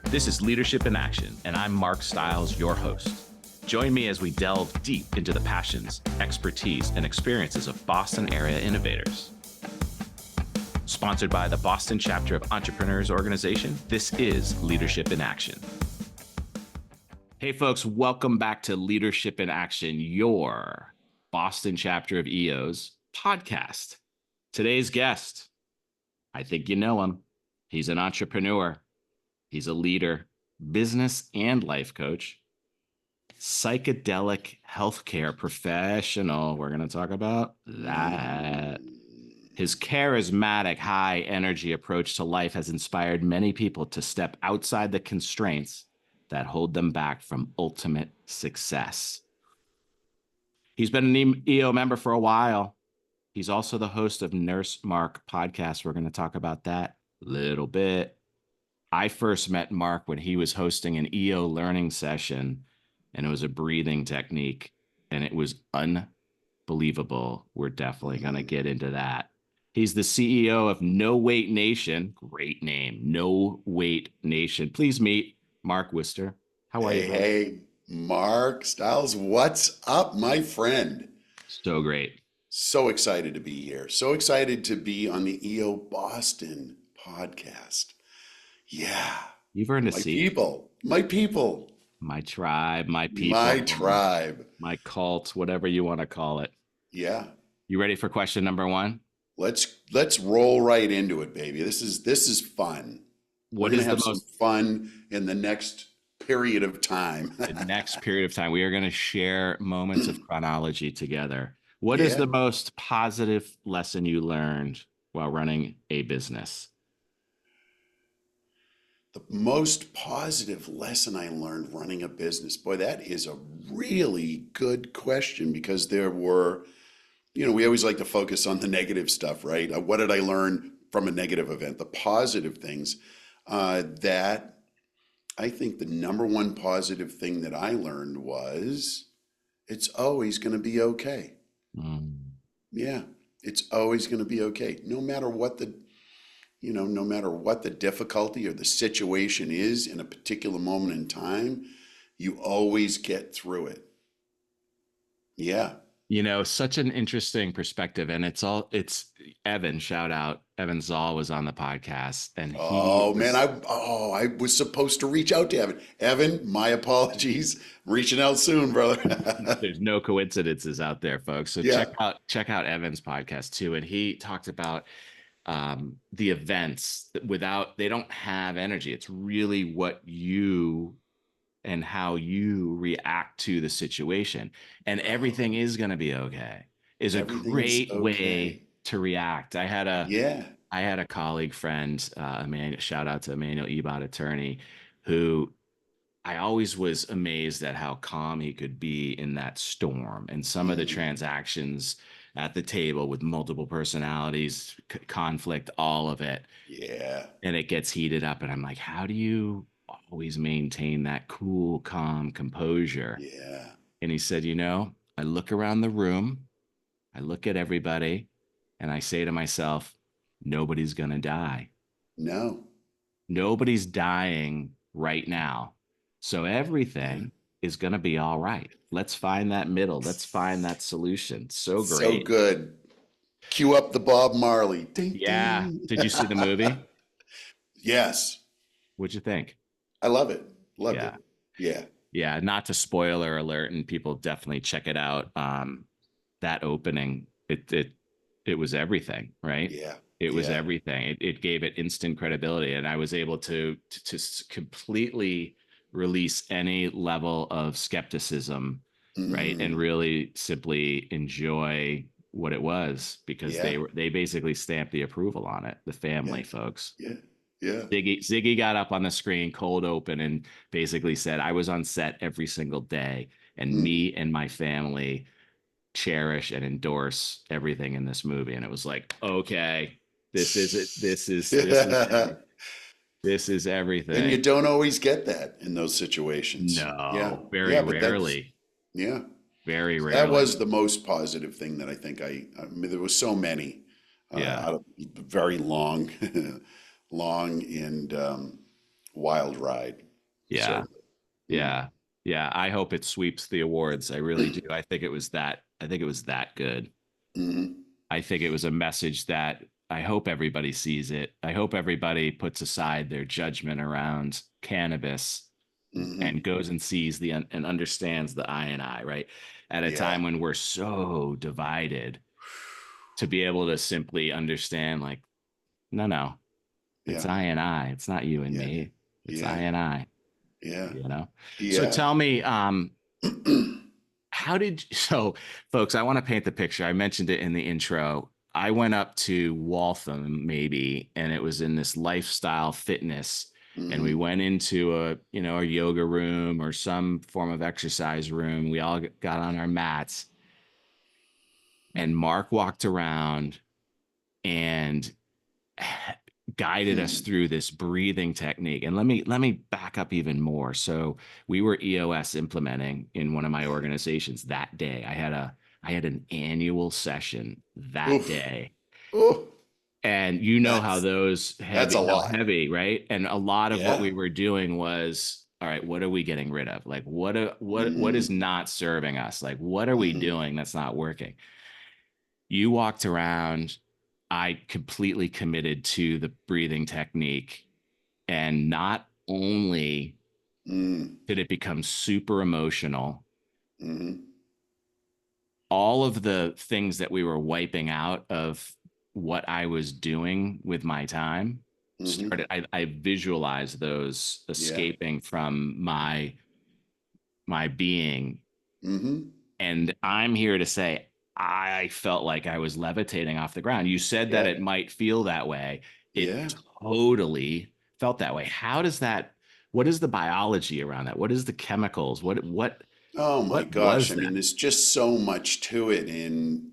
This is Leadership in Action, and I'm Mark Stiles, your host. Join me as we delve deep into the passions, expertise, and experiences of Boston area innovators. Sponsored by the Boston Chapter of Entrepreneurs Organization, this is Leadership in Action. Hey folks, welcome back to Leadership in Action, your Boston Chapter of EO's podcast. Today's guest, I think you know him. He's an entrepreneur. He's a leader, business and life coach, psychedelic healthcare professional. We're going to talk about that. His charismatic, high energy approach to life has inspired many people to step outside the constraints that hold them back from ultimate success. He's been an EO member for a while. He's also the host of Nurse Mark podcast. We're going to talk about that a little bit. I first met Mark when he was hosting an EO learning session, and it was a breathing technique, and it was unbelievable. We're definitely going to get into that. He's the CEO of No Weight Nation. Great name, No Weight Nation. Please meet Mark Wister. How are you? Hey, Mark Stiles, what's up, my friend? So great. So excited to be here. So excited to be on the EO Boston podcast. Yeah. You've earned a seat. My people. My tribe, my people. My tribe. My cult, whatever you want to call it. Yeah. You ready for question number one? Let's roll right into it, baby. This is fun. What We're is gonna the have most some fun in the next period of time? the next period of time? We are going to share moments of chronology together. What is the most positive lesson you learned while running a business? The most positive lesson I learned running a business. Boy, that is a really good question, because there were, we always like to focus on the negative stuff, right? What did I learn from a negative event? The positive things. That I think the number one positive thing that I learned was it's always going to be okay. Yeah, it's always going to be okay. No matter what the difficulty or the situation is in a particular moment in time, you always get through it. Yeah. Such an interesting perspective. And it's Evan, shout out. Evan Zoll was on the podcast. And I was supposed to reach out to Evan. Evan, my apologies. I'm reaching out soon, brother. There's no coincidences out there, folks. So Yeah. check out Evan's podcast too. And he talked about the events they don't have energy. It's really what you and how you react to the situation, and everything is going to be okay is a great way to react. I had a colleague friend, shout out to Emmanuel Ebot, attorney, who I always was amazed at how calm he could be in that storm, and some of the transactions at the table with multiple personalities, conflict, all of it. Yeah. And it gets heated up, and I'm like, how do you always maintain that cool, calm composure? Yeah. And he said, I look around the room, I look at everybody, and I say to myself, nobody's going to die. No. Nobody's dying right now. So everything is going to be all right. Let's find that middle. Let's find that solution. So great. So good. Cue up the Bob Marley. Ding, yeah. ding. Did you see the movie? Yes. What'd you think? I love it. Loved it. Yeah. Yeah. Not to spoiler alert, and people definitely check it out. That opening, it was everything, right? Yeah. It was everything. It gave it instant credibility, and I was able to completely release any level of skepticism, right? And really simply enjoy what it was, because they basically stamped the approval on it. The family folks. Yeah. Yeah. Ziggy got up on the screen, cold open, and basically said, I was on set every single day, and me and my family cherish and endorse everything in this movie. And it was like, okay, this is it. This is everything. And you don't always get that in those situations. No, very rarely. Yeah. Very rarely. That was the most positive thing that I think I mean, there was so many out of very long and wild ride, Yeah. certainly. Mm, Yeah. Yeah. I hope it sweeps the awards. I really do. I think it was that good. mhm, I think it was a message that I hope everybody sees it. I hope everybody puts aside their judgment around cannabis mhm. and goes and sees and understands the I and I, right? At a Yeah, time when we're so divided, to be able to simply understand, like, no, no, it's yeah, I and I. It's not you and yeah, me. It's I yeah, and I, yeah, you know? So yeah. tell me, how did so folks, I want to paint the picture. I mentioned it in the intro. I went up to Waltham maybe, and it was in this lifestyle fitness, and we Mhm, went into a yoga room or some form of exercise room. We all got on our mats, and Mark walked around and guided us mhm. through this breathing technique. And let me back up even more. So we were EOS implementing in one of my Yeah. organizations that day. I had an annual session that Oof. day. Oof. And you know how That's those that's a lot. heavy, right? And a lot of what Yeah. we were doing was, all right, what are we getting rid of? Like what is Mhm, not serving us? Like what are we mhm, doing that's not working? You walked around, I completely committed to the breathing technique. And not only mm, did it become super emotional, mhm, all of the things that we were wiping out of what I was doing with my time mhm. started. I visualized those Yeah. escaping from my being. Mhm. And I'm here to say, I felt like I was levitating off the ground. You said that Yeah. it might feel that way. It Yeah. totally felt that way. What is the biology around that? What is the chemicals? Oh my What gosh. was I that? mean, there's just so much to it. And,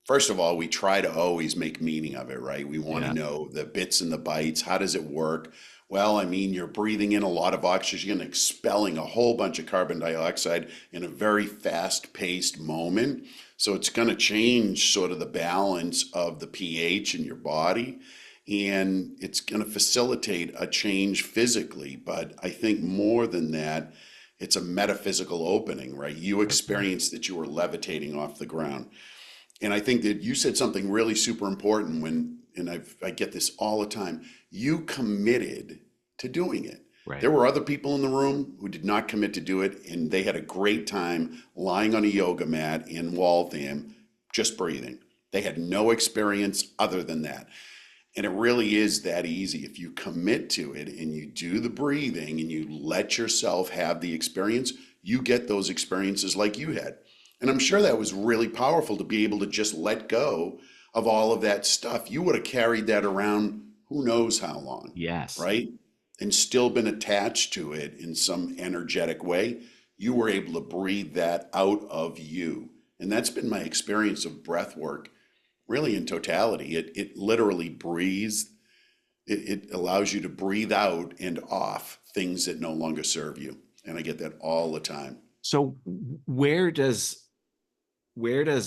first of all, we try to always make meaning of it, right? We want to Yeah. know the bits and the bytes. How does it work? Well, I mean, you're breathing in a lot of oxygen, expelling a whole bunch of carbon dioxide in a very fast-paced moment. So it's going to change sort of the balance of the pH in your body. And it's going to facilitate a change physically. But I think more than that, it's a metaphysical opening, right? You Okay. experienced that you were levitating off the ground. And I think that you said something really super important and I get this all the time. You committed to doing it. Right. There were other people in the room who did not commit to do it, and they had a great time lying on a yoga mat in Waltham, just breathing. They had no experience other than that. And it really is that easy. If you commit to it and you do the breathing and you let yourself have the experience, you get those experiences like you had. And I'm sure that was really powerful to be able to just let go of all of that stuff. You would have carried that around who knows how long, Yes. right? And still been attached to it in some energetic way. You were able to breathe that out of you. And that's been my experience of breath work really in totality. It literally breathes, it allows you to breathe out and off things that no longer serve you. And I get that all the time. So where does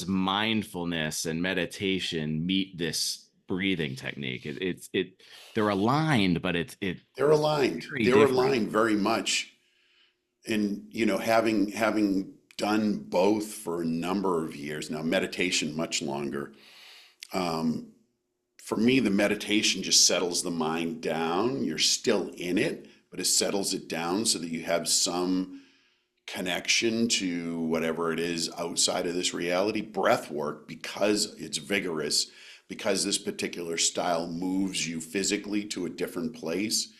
mindfulness and meditation meet this breathing technique? It they're aligned, but it's They're aligned. very They're different. aligned very much. And having done both for a number of years now, meditation much longer. Um, for me, the meditation just settles the mind down. You're still in it, but it settles it down so that you have some connection to whatever it is outside of this reality. Breath work, because it's vigorous, because this particular style moves you physically to a different place,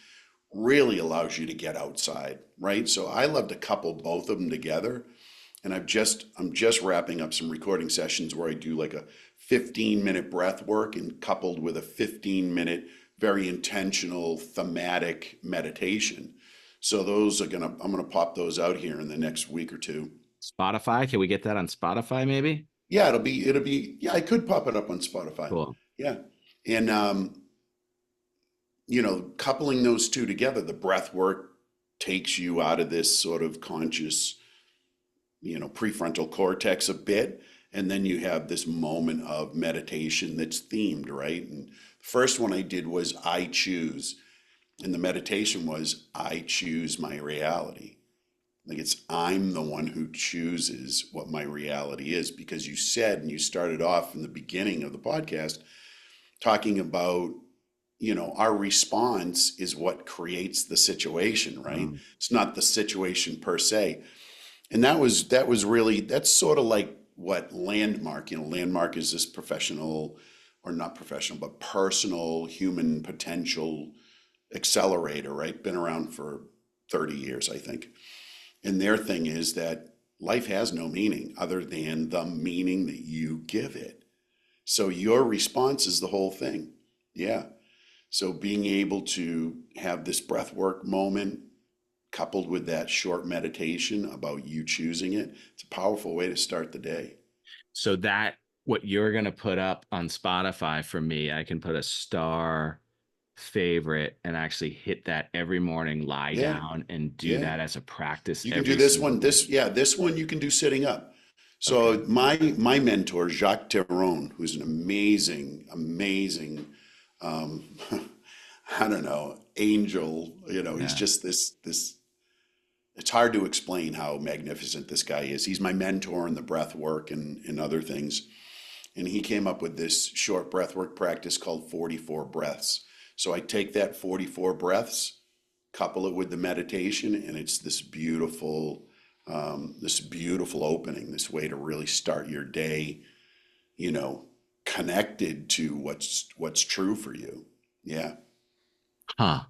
really allows you to get outside, right? So I love to couple both of them together. And I'm just wrapping up some recording sessions where I do like a 15-minute breath work and coupled with a 15-minute very intentional thematic meditation. So I'm gonna pop those out here in the next week or two. Spotify, can we get that on Spotify maybe? Yeah, yeah, I could pop it up on Spotify. Cool. Yeah. And coupling those two together, the breath work takes you out of this sort of conscious, prefrontal cortex a bit. And then you have this moment of meditation that's themed, right? And the first one I did was I Choose. And the meditation was, I choose my reality. Like it's, I'm the one who chooses what my reality is, because you said, and you started off in the beginning of the podcast talking about, our response is what creates the situation, right? Mm. It's not the situation per se. And that was really, that's sort of like what Landmark, Landmark is this professional, or not professional, but personal human potential accelerator, right? Been around for 30 years, I think. And their thing is that life has no meaning other than the meaning that you give it. So your response is the whole thing. Yeah. So being able to have this breath work moment coupled with that short meditation about you choosing it, it's a powerful way to start the day. So that what you're going to put up on Spotify for me, I can put a star favorite and actually hit that every morning, lie Yeah. down and do Yeah. that as a practice You can do every this single one. day. This one you can do sitting up. Okay. So my mentor, Jacques Theron, who's an amazing, um, I don't know, angel. He's Yeah. just this. It's hard to explain how magnificent this guy is. He's my mentor in the breath work and other things. And he came up with this short breath work practice called 44 breaths. So I take that 44 breaths, couple it with the meditation, and it's this beautiful opening, this way to really start your day, you know, connected to what's true for you. Yeah. Huh.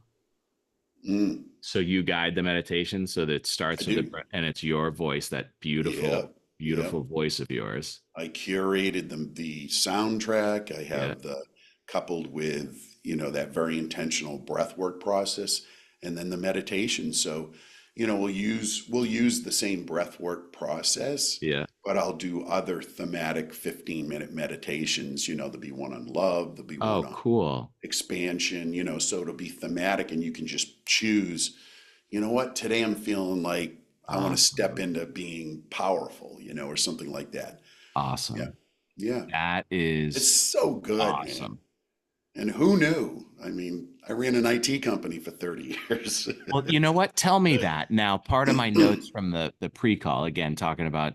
Mm, So you guide the meditation so that it I starts with the do. breath and it's your voice, that Yep. beautiful, Yep. beautiful voice of yours. I curated the soundtrack. I Yeah. have the coupled with, that very intentional breath work process, and then the meditation. So, we'll use the same breath work process, Yeah. but I'll do other thematic 15-minute meditations. There'll be one on love, there'll be one Oh, on cool. expansion, so it'll be thematic, and you can just choose, what, today I'm feeling like I want to step Awesome. into being powerful, or something like that. Yeah. Awesome. Yeah. That It's is so good, man. awesome. And who knew? I mean, I ran an IT company for 30 years. Well, you know what? Tell me that. Now, part of my notes from the pre-call, again, talking about,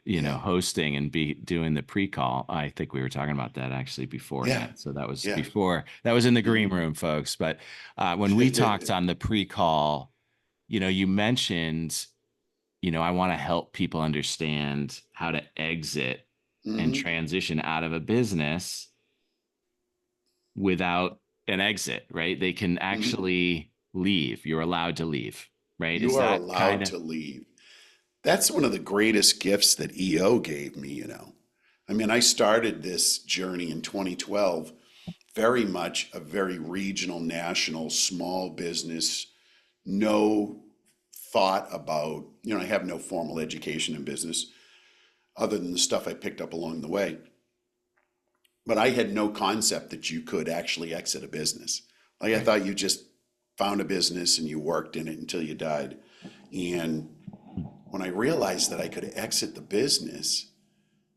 Yeah. hosting and be doing the pre-call. I think we were talking about that actually Yeah. beforehand. So that was Yeah. before, that was in the green Mhm. room, folks. But when we talked on the pre-call, you mentioned, I want to help people understand how to exit and Mhm. transition out of a business without an exit, right? They can Mhm. actually leave. You're allowed to leave, right? You Is are that kind allowed of to leave. That's one of the greatest gifts that EO gave me. I mean, I started this journey in 2012, very much a very regional, national, small business, no thought about, I have no formal education in business other than the stuff I picked up along the way. But I had no concept that you could actually exit a business. Like I right? thought you just found a business and you worked in it until you died. And when I realized that I could exit the business,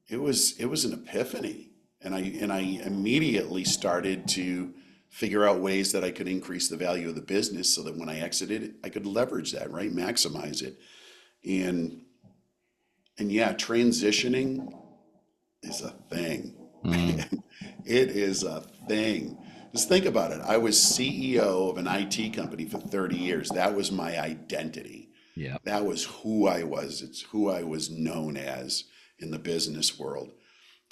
it was an epiphany. And I immediately started to figure out ways that I could increase the value of the business so that when I exited, I could leverage that, right? Maximize it. And and yeah, transitioning is a thing. Mm, It is a thing. Just think about it. I was CEO of an IT company for 30 years. That was my identity. yeah. That was who I was. It's who I was known as in the business world.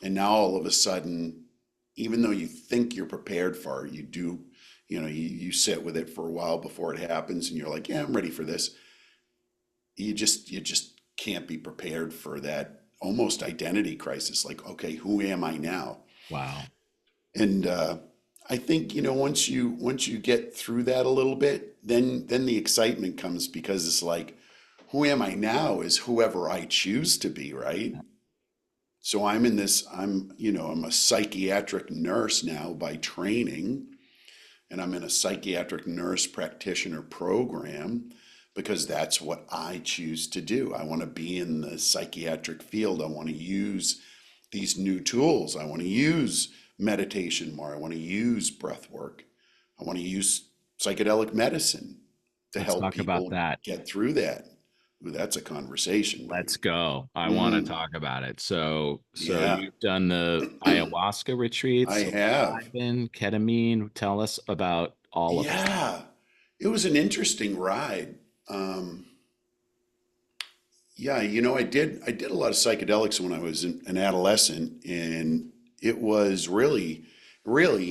And now all of a sudden, even though you think you're prepared for it, you do, you sit with it for a while before it happens and you're like, yeah, I'm ready for this. You just can't be prepared for that almost identity crisis. Like, okay, who am I now? Wow. And I think, once you get through that a little bit, then the excitement comes, because it's like, who am I now is whoever I choose to be, right? So I'm a psychiatric nurse now by training, and I'm in a psychiatric nurse practitioner program because that's what I choose to do. I want to be in the psychiatric field. I want to use these new tools. I want to use meditation more. I want to use breath work. I want to use psychedelic medicine to Let's help talk about people that. get through that. Ooh, that's a conversation, Let's buddy. go. I want to Mm, talk about it. So yeah, you've done the ayahuasca I retreats, have. psilocybin, ketamine. Tell us about all of it. Yeah, it was an interesting ride. Um, yeah, I did a lot of psychedelics when I was an adolescent, and it was really,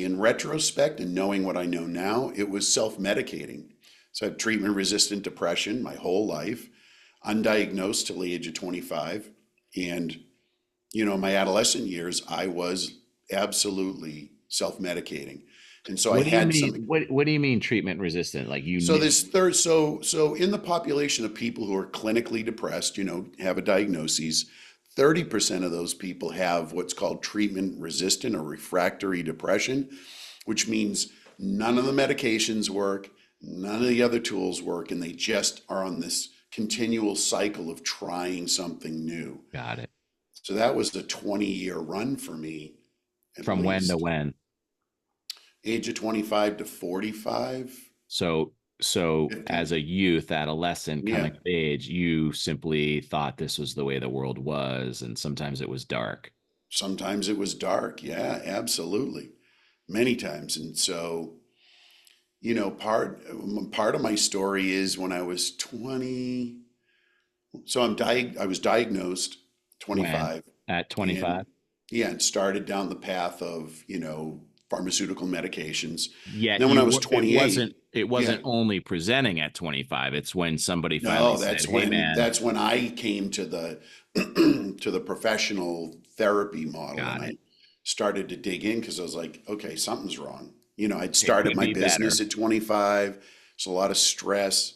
in retrospect and knowing what I know now, it was self-medicating. So I had treatment-resistant depression my whole life, undiagnosed till the age of 25, and my adolescent years, I was absolutely self-medicating, and so I What do you had mean? some. What do you mean treatment resistant? Like you So knew? this third, so in the population of people who are clinically depressed, have a diagnosis, 30% of those people have what's called treatment resistant or refractory depression, which means none of the medications work, none of the other tools work, and they just are on this continual cycle of trying something new. Got it. So that was a 20-year run for me, at From when to least. when? Age of 25 to 45, So as 50. a youth, adolescent, Yeah. coming of age, you simply thought this was the way the world was, and sometimes it was dark. Sometimes it was dark. Yeah, absolutely. Many times. And so, part of my story is when I was 20. So I was diagnosed When? 25, At and 25? yeah, and started down the path of, pharmaceutical medications. Yet Then when I you was were it 28, yeah, wasn't only presenting at 25. It's when somebody finally no, said, that's "Hey when man, that's when I came to the to the professional therapy model, and got I it. started to dig in because I was like, okay, something's wrong. I'd It started could my be business better." at 25, so a lot of stress,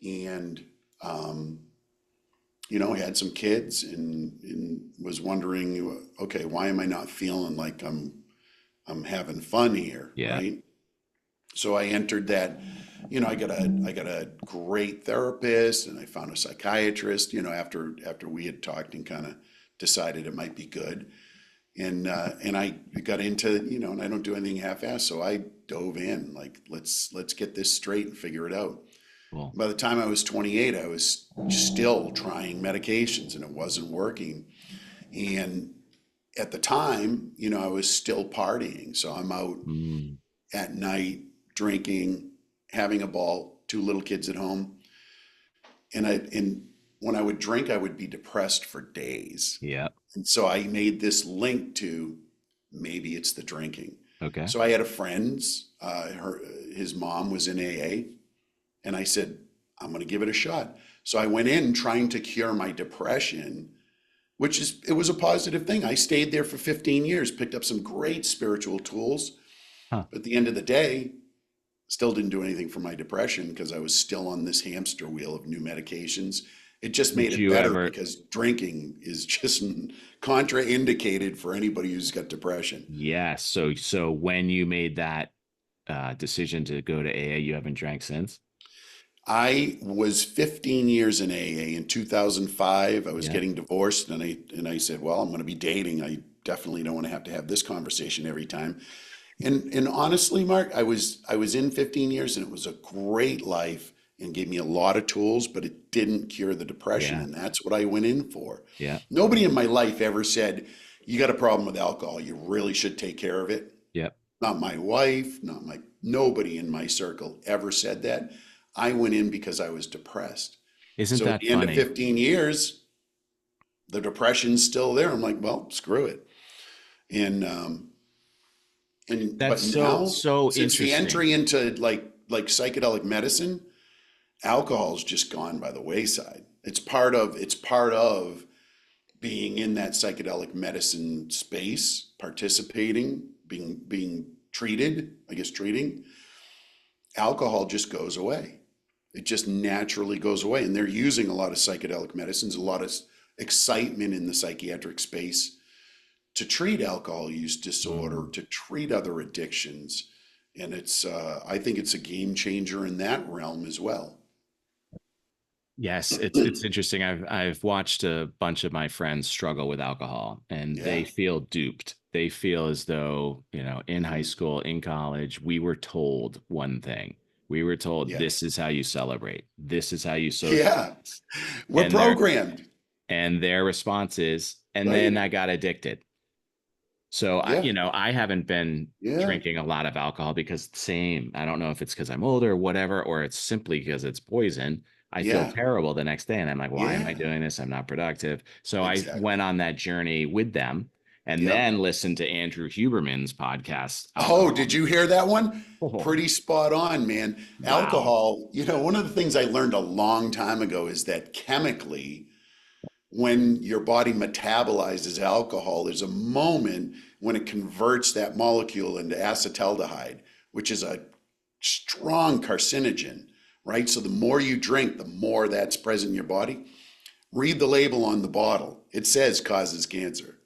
and um, had some kids, and was wondering, okay, why am I not feeling like I'm having fun here, Yeah. right? So I entered that, I got a great therapist, and I found a psychiatrist, after we had talked and kind of decided it might be good. And I got into, and I don't do anything half-assed, so I dove in like, let's get this straight and figure it out. Cool. By the time I was 28, I was still trying medications and it wasn't working. And at the time, I was still partying. So I'm out Mm, at night, drinking, having a ball, two little kids at home. And when I would drink, I would be depressed for days. yeah. And so I made this link to maybe it's the drinking. Okay. So I had a friend, his mom was in AA, and I said, I'm going to give it a shot. So I went in trying to cure my depression, it was a positive thing. I stayed there for 15 years, picked up some great spiritual tools. Huh. But at the end of the day, still didn't do anything for my depression because I was still on this hamster wheel of new medications. It just made Did it you better ever? because drinking is just contraindicated for anybody who's got depression. Yes. So when you made that decision to go to AA, you haven't drank since? I was 15 years in AA. In 2005, I was Yeah. getting divorced, and I said, "Well, I'm going to be dating. I definitely don't want to have this conversation every time." And honestly, Mark, I was in 15 years, and it was a great life and gave me a lot of tools, but it didn't cure the depression, Yeah. and that's what I went in for. Yeah. Nobody in my life ever said, "You got a problem with alcohol. You really should take care of it." Yep. Not my wife, nobody in my circle ever said that. I went in because I was depressed. Isn't So at that the end of funny? 15 years, the depression's still there. I'm like, well, screw it. And That's but now, so since the interesting. entry into like psychedelic medicine, alcohol's just gone by the wayside. It's part of being in that psychedelic medicine space, participating, being treated, I guess treating. Alcohol just goes away. It just naturally goes away. And they're using a lot of psychedelic medicines, a lot of excitement in the psychiatric space to treat alcohol use disorder, Mm. to treat other addictions. And I think it's a game changer in that realm as well. Yes, it's interesting. I've watched a bunch of my friends struggle with alcohol and they Yeah. feel duped. They feel as though, in high Mhm. school, in college, we were told one thing. We were told Yeah. this is how you celebrate. This is how you Yeah. socialize. We're And their programmed, response is, and then right? I got addicted. So Yeah. I haven't been Yeah. drinking a lot of alcohol because same. I don't know if it's because I'm older or whatever, or it's simply because it's poison. I feel Yeah. terrible the next day and I'm like, why am I Yeah. doing this? I'm not productive. So I went Exactly. on that journey with them and Yep. then listened to Andrew Huberman's podcast, Oh, Alcohol. did you hear that one? Oh, Pretty spot on, man. wow. Alcohol, one of the things I learned a long time ago is that chemically, when your body metabolizes alcohol, there's a moment when it converts that molecule into acetaldehyde, which is a strong carcinogen, right? So the more you drink, the more that's present in your body. Read the label on the bottle. It says causes cancer,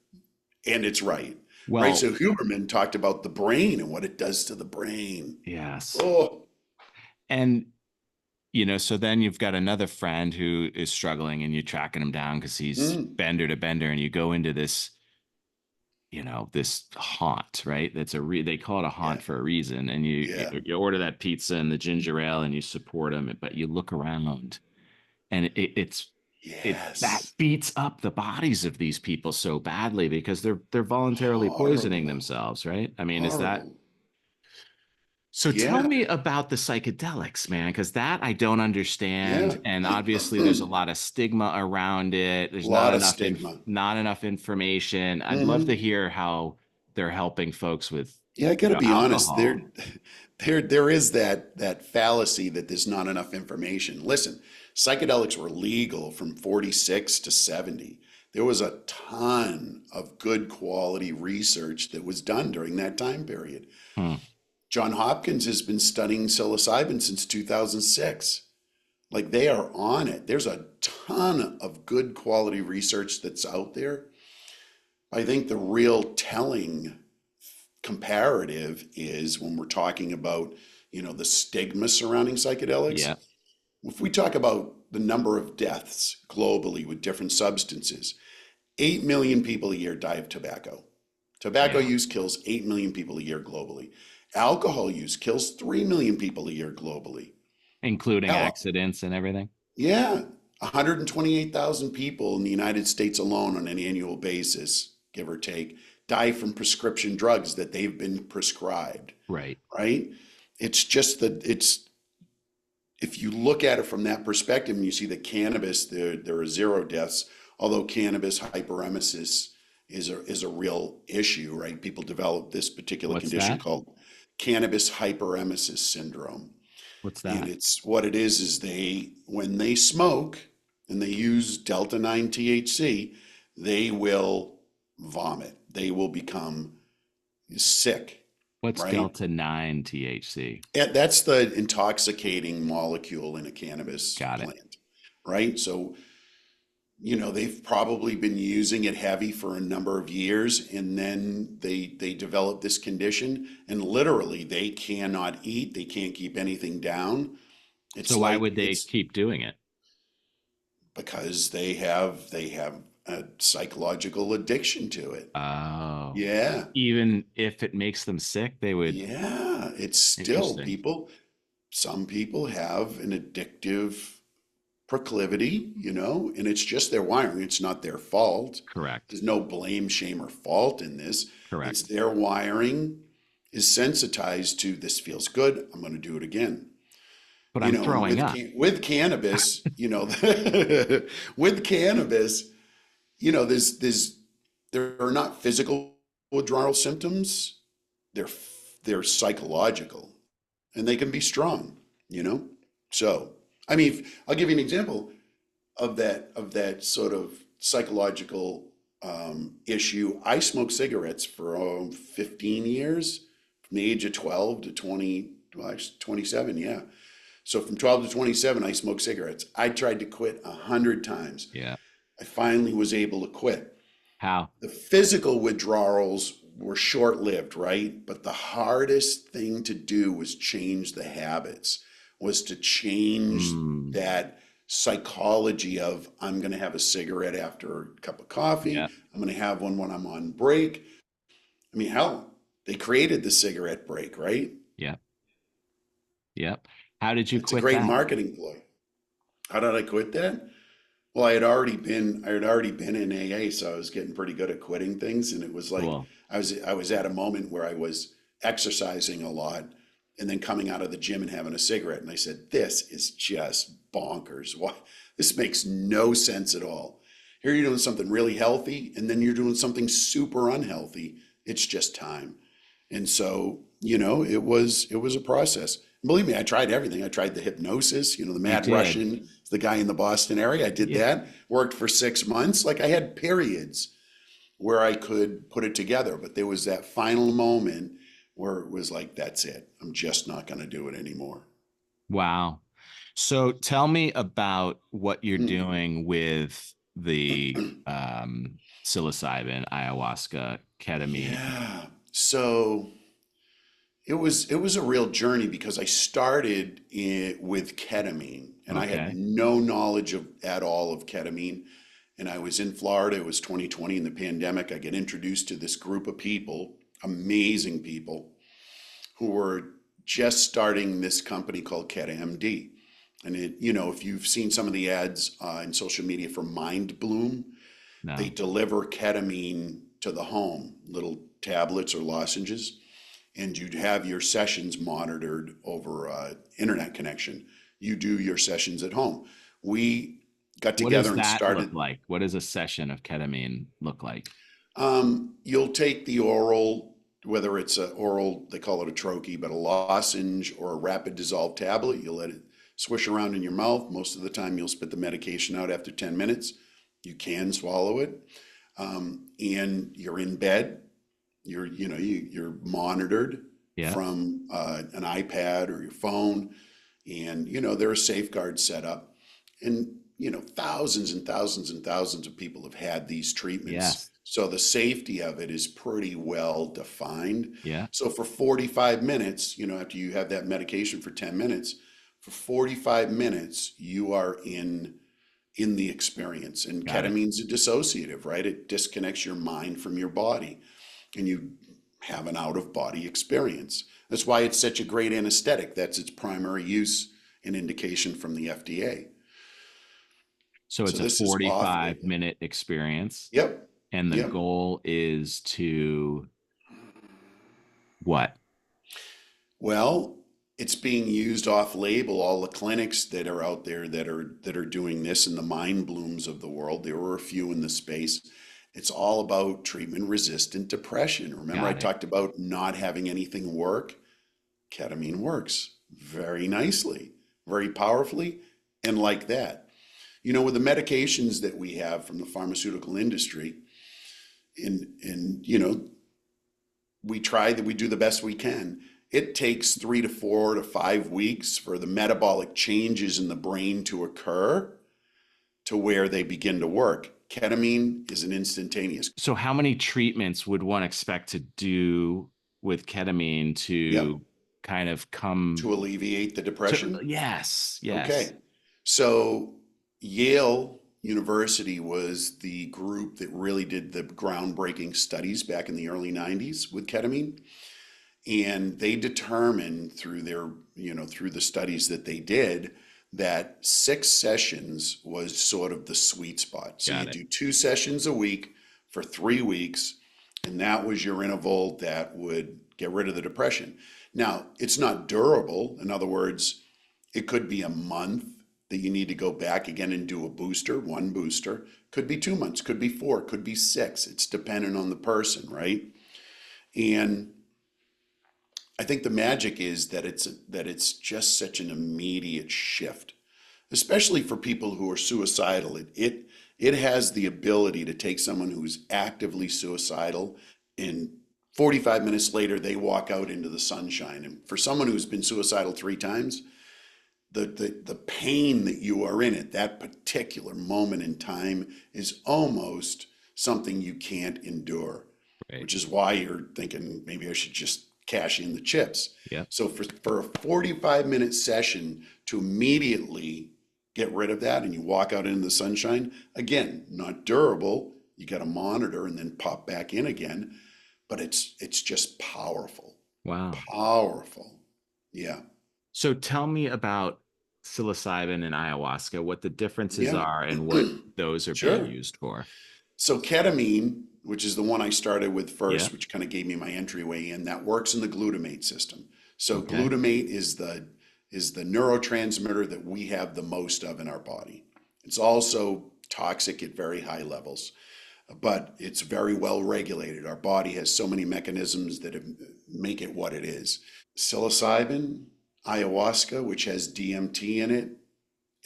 and it's right, right? Well, So Huberman talked about the brain and what it does to the brain. yes. Oh, And so then you've got another friend who is struggling and you're tracking him down because he's mm, bender to bender, and you go into this this haunt, right? They call it a yeah, haunt for a reason. And yeah. you order that pizza and the ginger ale and you support them, but you look around and that Yes. beats up the bodies of these people so badly because they're voluntarily poisoning Horrible. themselves, right? I mean, is that Horrible. so? Tell Yeah. me about the psychedelics, man, because that I don't Yeah. understand. And obviously there's a lot of stigma around it. A There's lot of stigma. not enough information. I'd love to Hmm. hear how they're helping folks with, Yeah, I got to be honest. alcohol. There is that fallacy that there's not enough information. Listen, psychedelics were legal from 46 to 70. There was a ton of good quality research that was done during that time period. Hmm. John Hopkins has been studying psilocybin since 2006. Like they are on it. There's a ton of good quality research that's out there. I think the real telling comparative is when we're talking about, the stigma surrounding psychedelics. Yeah. If we talk about the number of deaths globally with different substances, 8 million people a year die of tobacco. Tobacco Yeah. use kills 8 million people a year globally. Alcohol use kills 3 million people a year globally. Including Hell, accidents and everything. yeah, 128,000 people in the United States alone on an annual basis, give or take, die from prescription drugs that they've been prescribed, Right. right? It's just that if you look at it from that perspective and you see that cannabis, there are zero deaths, although cannabis hyperemesis is a real issue, right? People develop this particular What's condition that? called cannabis hyperemesis syndrome. What's And that? it's what it is they when they smoke and they use delta 9 THC, they will vomit. They will become sick, What's right? delta 9 THC? And that's the intoxicating molecule in a cannabis Got it. plant, right? So, they've probably been using it heavy for a number of years and then they develop this condition and literally they cannot eat, they can't keep anything down. So It's why like would they it's keep doing it? because they have a psychological addiction to it. Oh, Yeah. even if it makes them sick, they would. Yeah, it's still Interesting. some people have an addictive proclivity, and it's just their wiring. It's not their fault. Correct. There's no blame, shame, or fault in this. It's Correct. their wiring is sensitized to this feels good. I'm going to do it again. But I'm And throwing up. with cannabis, with cannabis, there are not physical withdrawal symptoms. They're they're psychological, and they can be strong. So I mean, I'll give you an example of that sort of psychological issue. I smoked cigarettes for 15 years, from the age of 12 to 20, well, 27. Yeah. So from 12 to 27, I smoked cigarettes. I tried to quit 100 times. Yeah. I finally was able to quit. How? The physical withdrawals were short lived, right? But the hardest thing to do was change the habits, was to change Mm, that psychology of I'm going to have a cigarette after a cup of coffee. yeah. I'm going to have one when I'm on break. I mean, hell, they created the cigarette break, right? Yeah. Yep. How did you It's a quit great that? marketing ploy. How did I quit that? Well, I had already been in AA, so I was getting pretty good at quitting things. And it was like Cool. I was at a moment where I was exercising a lot and then coming out of the gym and having a cigarette. And I said, this is just bonkers. Why? This makes no sense at all. Here you're doing something really healthy, and then you're doing something super unhealthy. It's just time. And so, it was a process. Believe me, I tried everything. I tried the hypnosis, the You Mad did. Russian, the guy in the Boston area. I did Yeah. that, worked for 6 months. Like I had periods where I could put it together, but there was that final moment where it was like, that's it. I'm just not going to do it anymore. Wow. So tell me about what you're Hmm. doing with the psilocybin, ayahuasca, ketamine. Yeah. So it was a real journey because I started with ketamine and I had Okay. no knowledge of at all of ketamine. And I was in Florida. It was 2020 in the pandemic. I get introduced to this group of people, amazing people, who were just starting this company called KetaMD. And if you've seen some of the ads in social media for Mind Bloom, they No. deliver ketamine to the home, little tablets or lozenges, and you'd have your sessions monitored over internet connection. You do your sessions at home. We got What together does and that look started. like? What does a session of ketamine look like? You'll take the oral, whether it's a oral, they call it a troche, but a lozenge or a rapid dissolve tablet. You'll let it swish around in your mouth. Most of the time, you'll spit the medication out after 10 minutes. You can swallow it, and you're in bed. You're monitored Yeah. from an iPad or your phone, and there are safeguards set up, and thousands and thousands and thousands of people have had these treatments, Yes. so the safety of it is pretty well defined. Yeah. So for 45 minutes, after you have that medication for 10 minutes, for 45 minutes you are in the experience. And Got it. ketamine's a dissociative, right? It disconnects your mind from your body and you have an out of body experience. That's why it's such a great anesthetic. That's its primary use and indication from the FDA. So So it's a this is off 45-minute experience, Yep. and the Yep. goal is to what? Well, it's being used off label. All the clinics that are out there that are doing this in the mind blooms of the world, there were a few in the space. It's all about treatment resistant depression. Remember, I Got it. talked about not having anything work? Ketamine works very nicely, very powerfully, and like that. With the medications that we have from the pharmaceutical industry, and we do the best we can. It takes 3 to 4 to 5 weeks for the metabolic changes in the brain to occur to where they begin to work. Ketamine is an instantaneous. So how many treatments would one expect to do with ketamine Yep. to kind of come To alleviate the to, depression. yes, yes. Okay. So Yale University was the group that really did the groundbreaking studies back in the early 90s with ketamine. And they determined through the studies that they did that 6 sessions was sort of the sweet spot. So you Got it. do 2 sessions a week for 3 weeks, and that was your interval that would get rid of the depression. Now, it's not durable. In other words, it could be a month that you need to go back again and do a booster, one booster. Could be 2 months, could be four, could be six. It's dependent on the person, right? And I think the magic is that it's just such an immediate shift, especially for people who are suicidal. It has the ability to take someone who's actively suicidal, and 45 minutes later they walk out into the sunshine. And for someone who's been suicidal 3 times, the pain that you are in at that particular moment in time is almost something you can't endure, Right. which is why you're thinking maybe I should just cash in the chips. Yep. So for a 45-minute session to immediately get rid of that and you walk out into the sunshine, again, not durable. You got to monitor and then pop back in again, but it's just powerful. Wow. Powerful. Yeah. So tell me about psilocybin and ayahuasca, what the differences Yeah, are and what those are being sure. used for. So ketamine, which is the one I started with Yeah. first, which kind of gave me my entryway in, that works in the glutamate system. So Okay. glutamate is the neurotransmitter that we have the most of in our body. It's also toxic at very high levels, but it's very well regulated. Our body has so many mechanisms that make it what it is. Psilocybin, ayahuasca, which has DMT in it,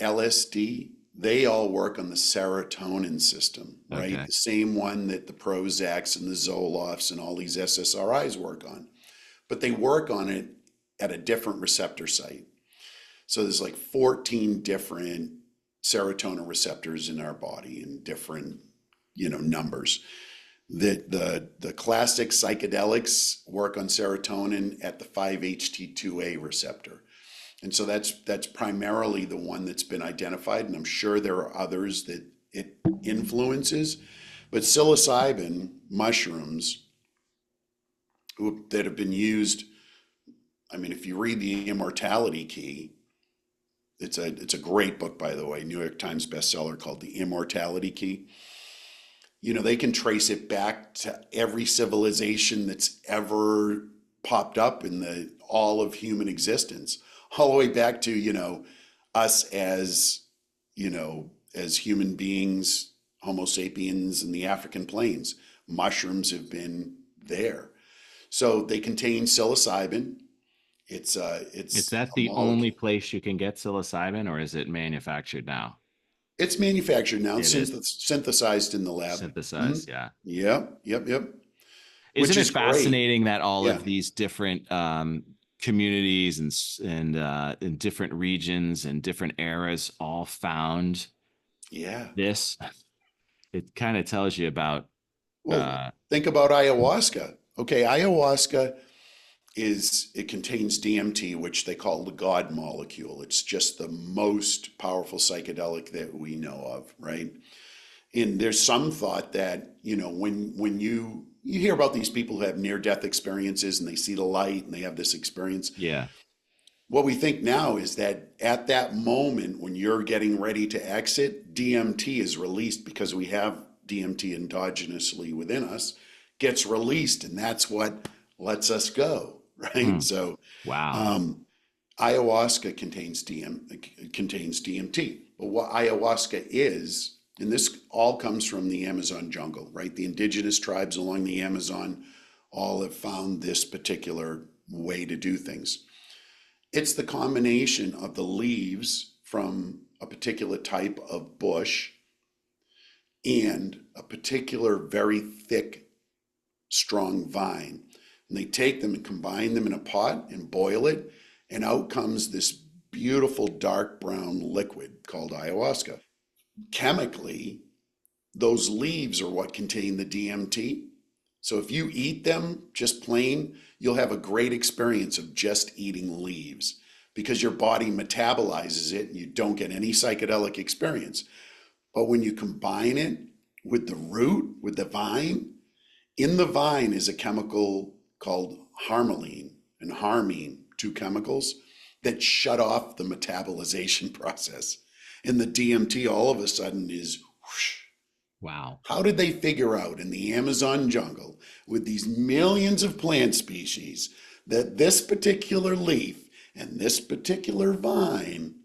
LSD, they all work on the serotonin system, right? Okay. The same one that the Prozacs and the Zolofts and all these SSRIs work on. But they work on it at a different receptor site. So there's like 14 different serotonin receptors in our body in different, numbers. The classic psychedelics work on serotonin at the 5-HT2A receptor. And so that's primarily the one that's been identified, and I'm sure there are others that it influences. But psilocybin mushrooms that have been used, I mean, if you read The Immortality Key, it's a great book, by the way, New York Times bestseller, called The Immortality Key. They can trace it back to every civilization that's ever popped up in the all of human existence, all the way back to, us as human beings, Homo sapiens in the African plains. Mushrooms have been there. So they contain psilocybin. It's Is it's that a the only molecule. place you can get psilocybin or is it manufactured now? It's manufactured now, It is synthesized in the lab. Hmm. synthesized. Yeah. Yep, yep, yep. Isn't Which it is great. fascinating that all Yeah, of these different communities and in different regions and different eras all found yeah. this? It kind of tells you about Well, uh, think about ayahuasca. Okay, ayahuasca it contains DMT, which they call the God molecule. It's just the most powerful psychedelic that we know of, right? And there's some thought that, when you hear about these people who have near death experiences and they see the light and they have this experience, yeah, what we think now is that at that moment when you're getting ready to exit, DMT is released because we have DMT endogenously within us, gets released, and that's what lets us go, right? hmm, So wow, um, ayahuasca contains DMT, but what ayahuasca is, and this all comes from the Amazon jungle, right? The indigenous tribes along the Amazon all have found this particular way to do things. It's the combination of the leaves from a particular type of bush and a particular very thick, strong vine. And they take them and combine them in a pot and boil it, and out comes this beautiful dark brown liquid called ayahuasca. Chemically, those leaves are what contain the DMT. So if you eat them just plain, you'll have a great experience of just eating leaves because your body metabolizes it and you don't get any psychedelic experience. But when you combine it with the root, with the vine, in the vine is a chemical called harmaline and harmine, two chemicals that shut off the metabolization process. And the DMT all of a sudden is whoosh. wow. How did they figure out in the Amazon jungle with these millions of plant species that this particular leaf and this particular vine,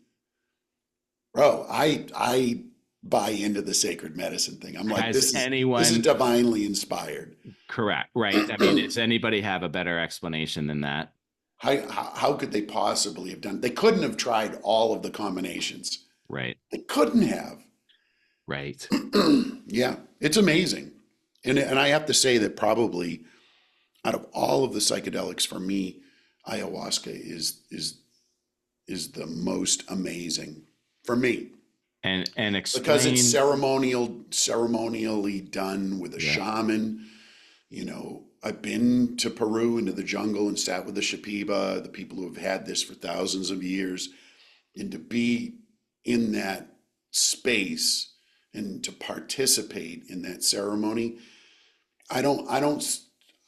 bro, I buy into the sacred medicine thing. I'm like, Has this is anyone divinely inspired. correct? Right. I mean, does anybody have a better explanation than that? How could they possibly have done? They couldn't have tried all of the combinations. Right. They couldn't have. Right. Yeah, it's amazing. And I have to say that probably out of all of the psychedelics for me, ayahuasca is the most amazing for me And because it's explain. ceremonially done with a Yeah. shaman. I've been to Peru into the jungle and sat with the Shipiba, the people who have had this for thousands of years, and to be in that space and to participate in that ceremony, I don't I don't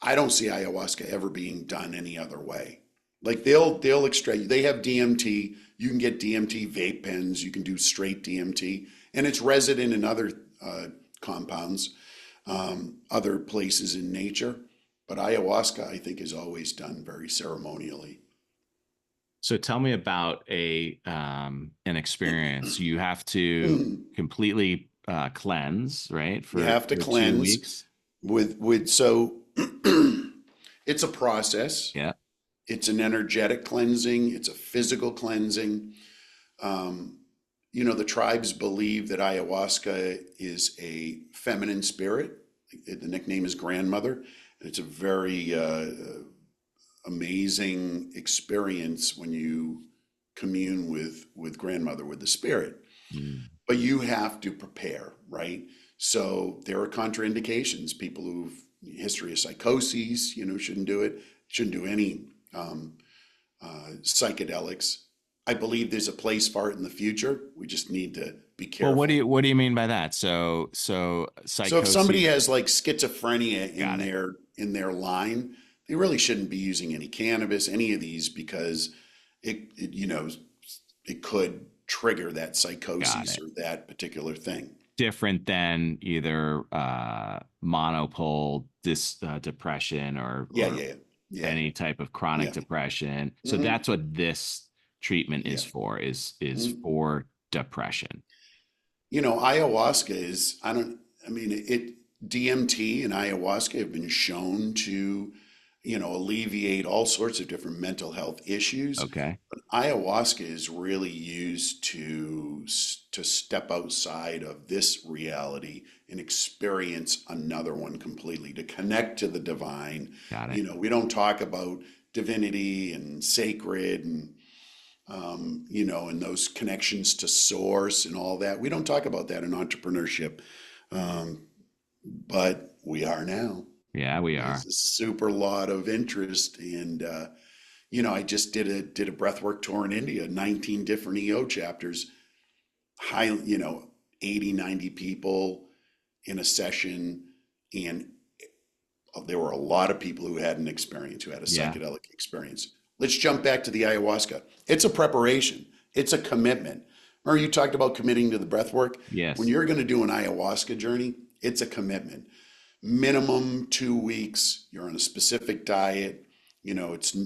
I don't see ayahuasca ever being done any other way. Like they'll extract. They have DMT. You can get DMT vape pens. You can do straight DMT, and it's resident in other compounds, other places in nature. But ayahuasca, I think, is always done very ceremonially. So tell me about a an experience. You have to You completely cleanse, right? have to For two cleanse weeks. with so it's a process. Yeah. It's an energetic cleansing. It's a physical cleansing. Um, the tribes believe that ayahuasca is a feminine spirit. The nickname is grandmother. And it's a very amazing experience when you commune with grandmother, with the spirit. Mm. But you have to prepare, right? So there are contraindications. People who've history of psychoses, shouldn't do it. Shouldn't do any psychedelics. I believe there's a place for it in the future. We just need to be Well, careful. what do you mean by that? So So if somebody psychosis. has like schizophrenia Got it. in their line, they really shouldn't be using any cannabis, any of these, because it could trigger that Got psychosis it. or that particular thing. Different than either monopole depression Yeah, or yeah, yeah, any type of chronic yeah, depression. So hmm that's what this treatment yeah. is for, is hmm for depression. Ayahuasca is, I mean, DMT and ayahuasca have been shown to, alleviate all sorts of different mental health issues. Okay. But ayahuasca is really used to step outside of this reality and experience another one completely, to connect to the divine. Got it. We don't talk about divinity and sacred and those connections to source and all that. We don't talk about that in entrepreneurship, um, but we are now. Yeah, we There's are. a super lot of interest, and I just did a breathwork tour in India, 19 different EO chapters, high, 80, 90 people in a session, and there were a lot of people who had an experience, who had a Yeah. psychedelic experience. Let's jump back to the ayahuasca. It's a preparation, it's a commitment. Remember, you talked about committing to the breath work? When Yes. you're going to do an ayahuasca journey, it's a commitment. Minimum 2 weeks, you're on a specific diet. It's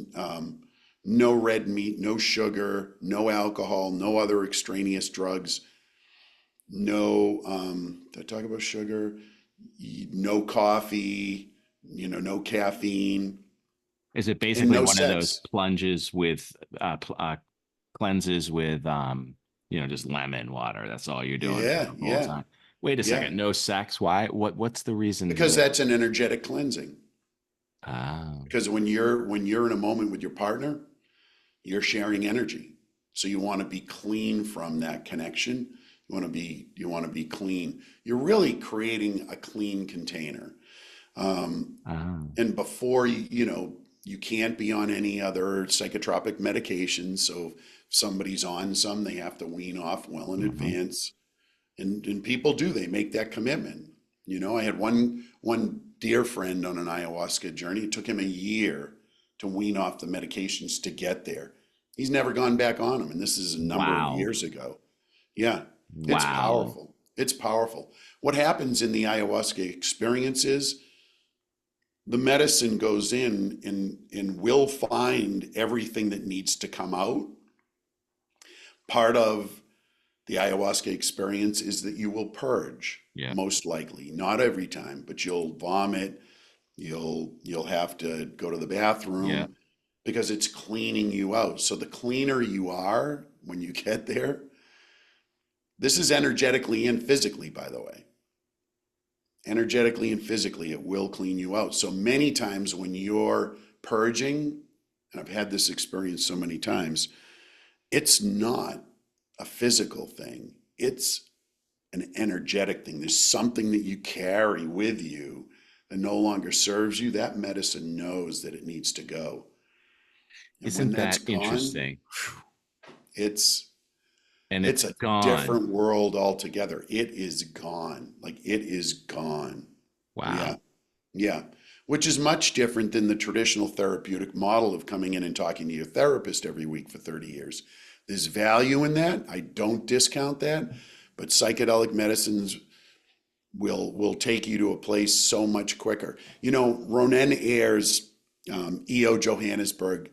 no red meat, no sugar, no alcohol, no other extraneous drugs, no, did I talk about sugar? No coffee, no caffeine, Is it and basically no one of those sex. plunges with cleanses with just lemon water? That's all you're doing for Yeah, the whole yeah, time. Wait a yeah. second. No sex. Why? What's the reason Because that? that's an energetic cleansing. Oh, Because when you're in a moment with your partner, you're sharing energy. So you want to be clean from that connection. You want to be clean. You're really creating a clean container. Um, oh. and before you can't be on any other psychotropic medications. So if somebody's on some, they have to wean off well in Hmm. advance. And people do, they make that commitment. I had one dear friend on an ayahuasca journey. It took him a year to wean off the medications to get there. He's never gone back on them, and this is a number of Wow. years ago. Yeah, it's Wow. powerful. It's powerful. What happens in the ayahuasca experience is the medicine goes in and will find everything that needs to come out. Part of the ayahuasca experience is that you will purge, Yeah. most likely. Not every time, but you'll vomit, you'll have to go to the Yeah. bathroom because it's cleaning you out. So the cleaner you are when you get there, this is energetically and physically, by the way. Energetically and physically, it will clean you out. So many times when you're purging, and I've had this experience so many times, it's not a physical thing. It's an energetic thing. There's something that you carry with you that no longer serves you. That medicine knows that it needs to go. And when Isn't that's that gone, interesting? it's And it's it's a gone. different world altogether. It is gone. Like it is gone. Yeah. Wow. Yeah. which is much different than the traditional therapeutic model of coming in and talking to your therapist every week for 30 years. There's value in that. I don't discount that, but psychedelic medicines will take you to a place so much quicker. You know, Ronan Ayers, EO Johannesburg,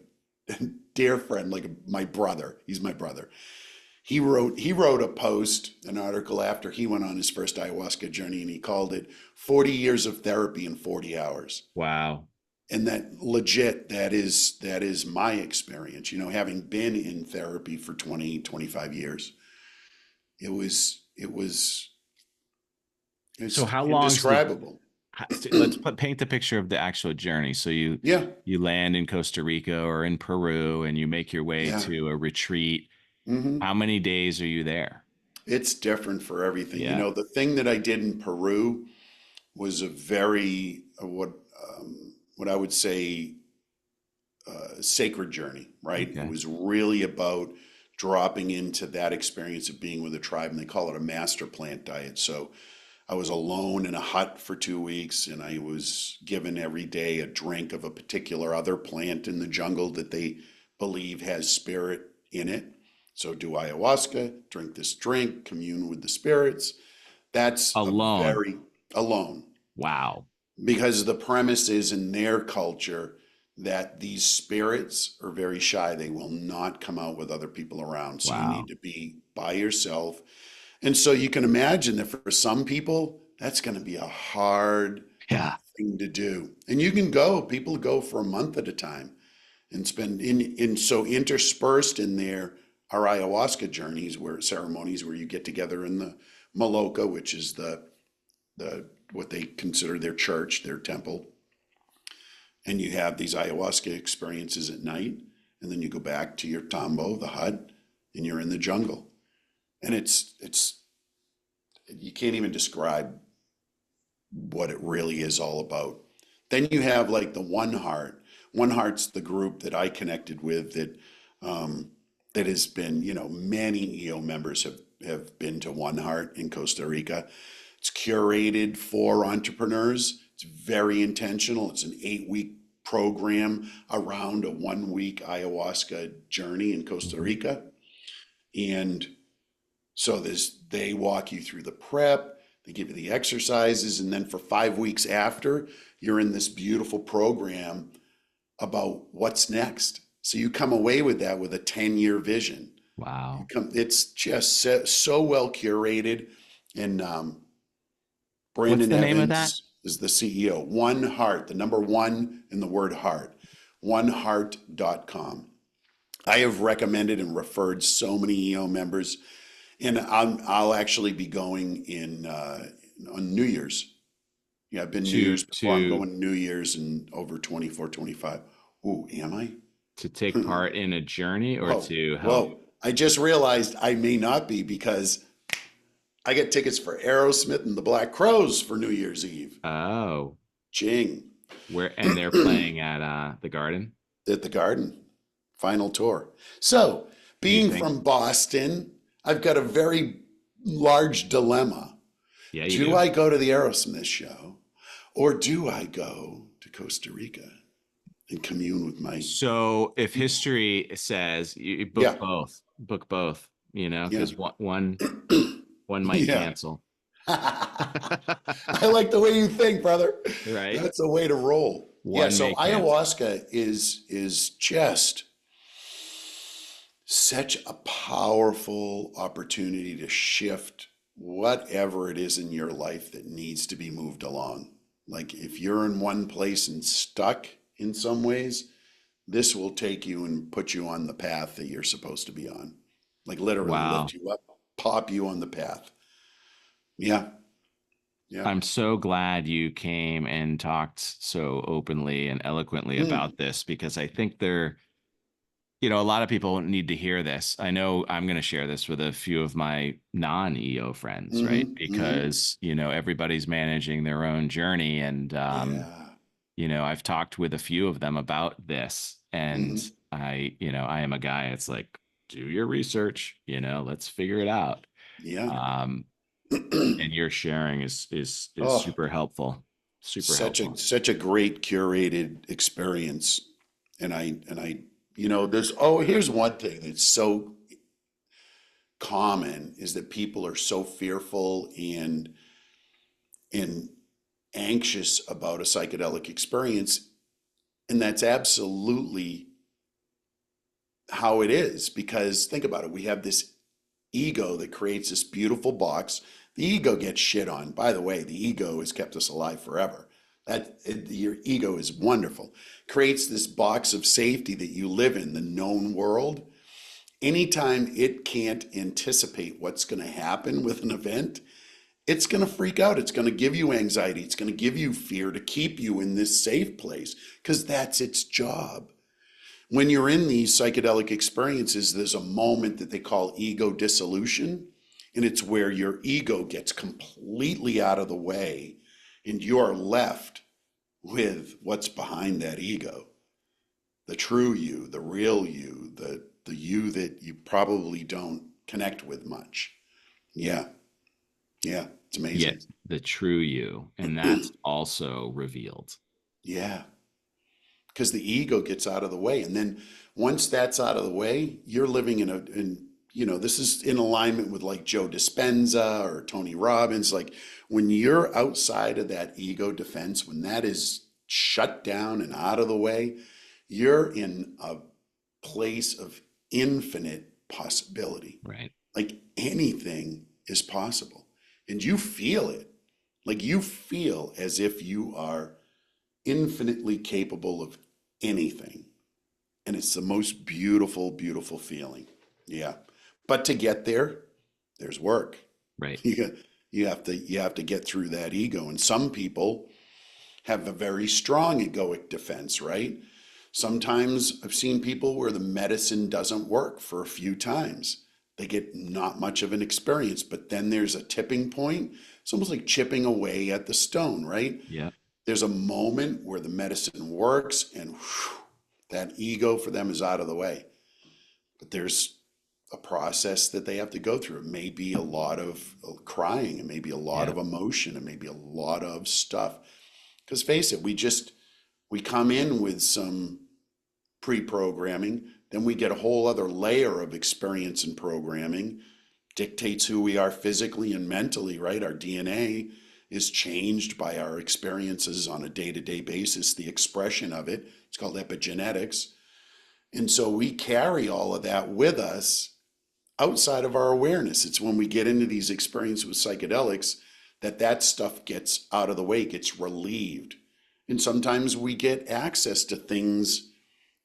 dear friend, like my brother. He's my brother. He wrote a post, an article after he went on his first ayahuasca journey, and he called it 40 years of therapy in 40 hours. Wow. And that legit, that is my experience, you know, having been in therapy for 20, 25 years. It was So it's how long's the indescribable. so let's paint the picture of the actual journey. So Yeah, you land in Costa Rica or in Peru and you make your way yeah. to a retreat. Hmm. How many days are you there? It's different for everything. You Yeah. know, the thing that I did in Peru was a very what I would say sacred journey, right? It Okay. was really about dropping into that experience of being with a tribe, and they call it a master plant diet. So I was alone in a hut for 2 weeks, and I was given every day a drink of a particular other plant in the jungle that they believe has spirit in it. So do ayahuasca, drink this drink, commune with the spirits. That's a Alone. very alone, Wow. because the premise is in their culture that these spirits are very shy. They will not come out with other people around. So you need Wow. to be by yourself. And so you can imagine that for some people, that's going to be a hard Yeah. thing to do. And you can go, people go for a month at a time and spend in so interspersed in there are ayahuasca journeys where ceremonies where you get together in the Maloka, which is the what they consider their church, their temple, and you have these ayahuasca experiences at night, and then you go back to your tambo, the hut, and you're in the jungle. And it's you can't even describe what it really is all about. Then you have like the One Heart. One Heart's the group that I connected with um, that has been, you know, many EO members have been to One Heart in Costa Rica. It's curated for entrepreneurs. It's very intentional. It's an 8 week program around a 1 week ayahuasca journey in Costa Mhm. Rica. And so they walk you through the prep, they give you the exercises, and then for 5 weeks after, you're in this beautiful program about what's next. So you come away with that with a 10-year vision. Wow. It's just so well curated. And What's Brandon the name of that? Evans is the CEO. One Heart, the number one in the word heart, oneheart.com. I have recommended and referred so many EO members, and I'll actually be going in on New Year's. Yeah, I've been New To Year's before. I'm to going New Year's in over 24, 25. Ooh, am I? to take part in a journey or Whoa, to help? whoa. I just realized I may not be because I get tickets for Aerosmith and the Black Crows for New Year's Eve. Oh, Ching. where and they're playing at the Garden. At the Garden. Final tour. So, You being think? from Boston, I've got a very large dilemma. Yeah, you Do do. I go to the Aerosmith show or do I go to Costa Rica and commune with my So if people? history says you Yeah, book both, you know, yeah, because one might yeah. cancel. I like the way you think, brother. Right? That's a way to roll. Yeah, One so may cancel. ayahuasca is just such a powerful opportunity to shift whatever it is in your life that needs to be moved along. Like if you're in one place and stuck in some ways, this will take you and put you on the path that you're supposed to be on. Like literally lift Wow. you up, pop you on the path. Yeah, yeah. I'm so glad you came and talked so openly and eloquently Mm, about this because I think a lot of people need to hear this. I know I'm going to share this with a few of my non-EO friends, right? mm-hmm, mm-hmm. Because, everybody's managing their own journey. And, Yeah. I've talked with a few of them about this. And Mm-hmm. I am a guy, it's like, do your research, let's figure it out. Yeah. Um, and your sharing is Oh, super helpful. Super helpful. Such a great curated experience. There's, oh, here's one thing that's so common is that people are so fearful and anxious about a psychedelic experience, and that's absolutely how it is, because think about it, we have this ego that creates this beautiful box. The ego gets shit on. By the way, the ego has kept us alive forever. Your ego is wonderful. Creates this box of safety that you live in, the known world. Anytime it can't anticipate what's going to happen with an event, it's going to freak out. It's going to give you anxiety. It's going to give you fear to keep you in this safe place because that's its job. When you're in these psychedelic experiences, there's a moment that they call ego dissolution, and it's where your ego gets completely out of the way and you're left with what's behind that ego. The true you, the real you, the you that you probably don't connect with much. Yeah. Yeah. It's Yet amazing. the true you. And that's also revealed. Yeah. Because the ego gets out of the way. And then once that's out of the way, you're living this is in alignment with like Joe Dispenza or Tony Robbins. Like when you're outside of that ego defense, when that is shut down and out of the way, you're in a place of infinite possibility. Right. Like anything is possible. And you feel it. Like you feel as if you are infinitely capable of anything. And it's the most beautiful, beautiful feeling. Yeah. But to get there, there's work. Right. You have to get through that ego. And some people have a very strong egoic defense, right? Sometimes I've seen people where the medicine doesn't work for a few times. They get not much of an experience, but then there's a tipping point. It's almost like chipping away at the stone, right? Yeah. There's a moment where the medicine works and whew, that ego for them is out of the way. But there's a process that they have to go through. It may be a lot of crying, it may be a lot Yeah. of emotion, it may be a lot of stuff. Because face it, we come in with some pre-programming, then we get a whole other layer of experience and programming, dictates who we are physically and mentally, right? Our DNA is changed by our experiences on a day-to-day basis, the expression of it. It's called epigenetics. And so we carry all of that with us outside of our awareness. It's when we get into these experiences with psychedelics that stuff gets out of the way, gets relieved. And sometimes we get access to things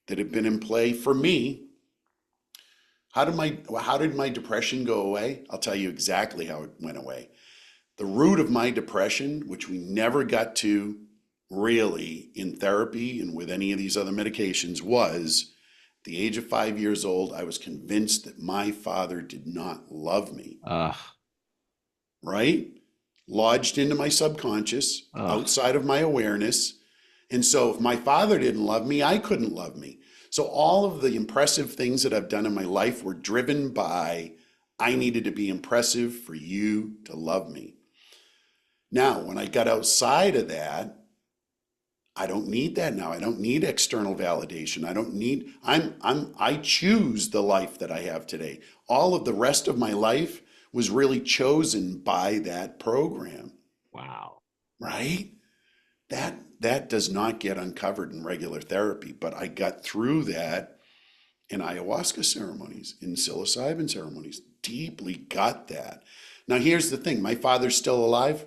that have been in play. For me, how did my depression go away? I'll tell you exactly how it went away. The root of my depression, which we never got to really in therapy and with any of these other medications, was at the age of 5 years old, I was convinced that my father did not love me, Ugh. right? Lodged into my subconscious, Ugh. outside of my awareness. And so if my father didn't love me, I couldn't love me. So all of the impressive things that I've done in my life were driven by, I needed to be impressive for you to love me. Now, when I got outside of that, I don't need that now. I don't need external validation. I choose the life that I have today. All of the rest of my life was really chosen by that program, Wow. right? That does not get uncovered in regular therapy, but I got through that in ayahuasca ceremonies, in psilocybin ceremonies, deeply got that. Now, here's the thing. My father's still alive.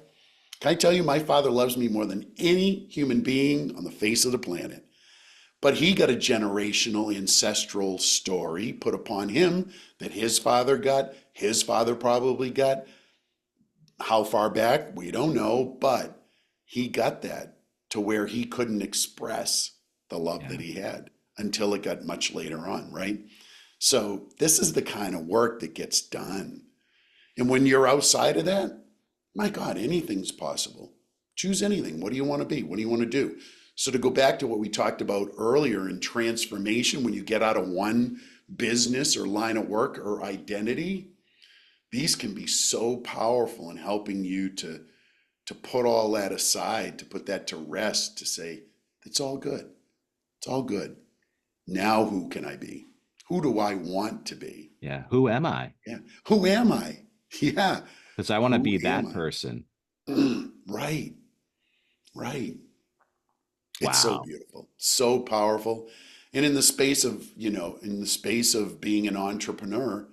Can I tell you, my father loves me more than any human being on the face of the planet. But he got a generational ancestral story put upon him that his father got, his father probably got. How far back? We don't know, but he got that to where he couldn't express the love Yeah. that he had until it got much later on, right? So this is the kind of work that gets done. And when you're outside of that, my God, anything's possible. Choose anything. What do you want to be? What do you want to do? So to go back to what we talked about earlier in transformation, when you get out of one business or line of work or identity, these can be so powerful in helping you to to put all that aside, to put that to rest, to say, it's all good. It's all good. Now who can I be? Who do I want to be? Yeah. Who am I? Yeah. Who am I? Yeah. Because I want to Who be am that person. I? Right. Right. It's so Wow. beautiful, so powerful. And in the space of, in the space of being an entrepreneur,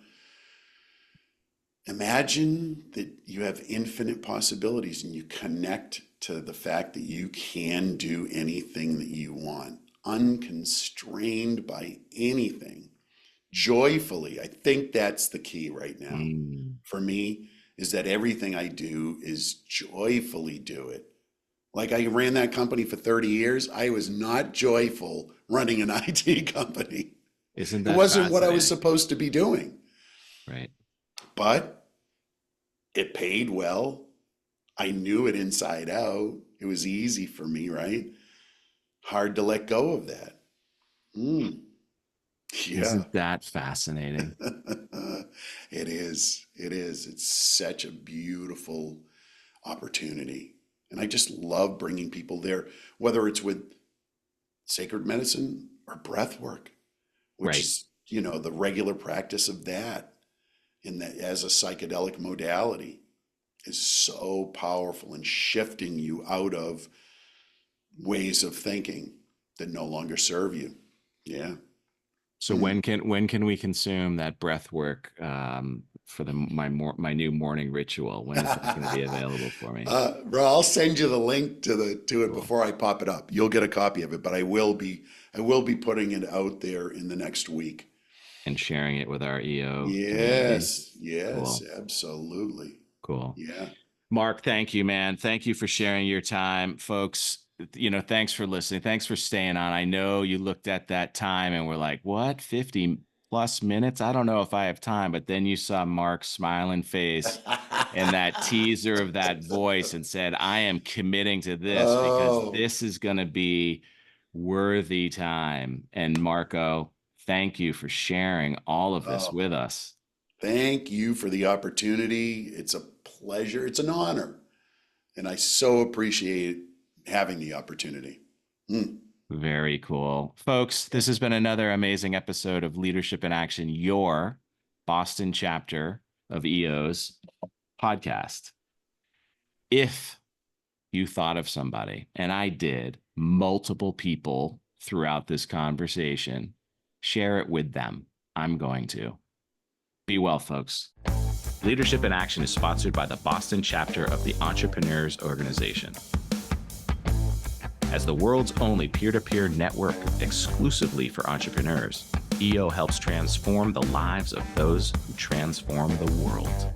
imagine that you have infinite possibilities and you connect to the fact that you can do anything that you want, unconstrained by anything, joyfully. I think that's the key right now Mm. for me, is that everything I do is joyfully do it. Like I ran that company for 30 years. I was not joyful running an IT company. Isn't It that wasn't what I was fascinating? supposed to be doing, Right. but it paid well. I knew it inside out. It was easy for me, right? Hard to let go of that. Mm, yeah. Isn't that fascinating? It is. It is. It's such a beautiful opportunity. And I just love bringing people there, whether it's with sacred medicine or breath work, which Right. is, the regular practice of that in that as a psychedelic modality is so powerful in shifting you out of ways of thinking that no longer serve you. Yeah. So when can we consume that breath work for my new morning ritual? When is that going to be available for me? Bro, I'll send you the link to it Cool. before I pop it up. You'll get a copy of it, but I will be putting it out there in the next week. And sharing it with our EO community. Yes, yes, Cool. absolutely. Cool. Yeah. Mark, thank you, man. Thank you for sharing your time. Folks, thanks for listening. Thanks for staying on. I know you looked at that time and were like, what, 50 plus minutes? I don't know if I have time. But then you saw Mark's smiling face and that teaser of that voice and said, I am committing to this because Oh, this is going to be worthy time. And Marco, thank you for sharing all of this oh, with us. thank you for the opportunity. It's a pleasure. It's an honor. And I so appreciate having the opportunity. Mm. Very cool. Folks, this has been another amazing episode of Leadership in Action, your Boston chapter of EO's podcast. If you thought of somebody, and I did, multiple people throughout this conversation, share it with them. I'm going to. Be well, folks. Leadership in Action is sponsored by the Boston chapter of the Entrepreneurs Organization. As the world's only peer-to-peer network exclusively for entrepreneurs, EO helps transform the lives of those who transform the world.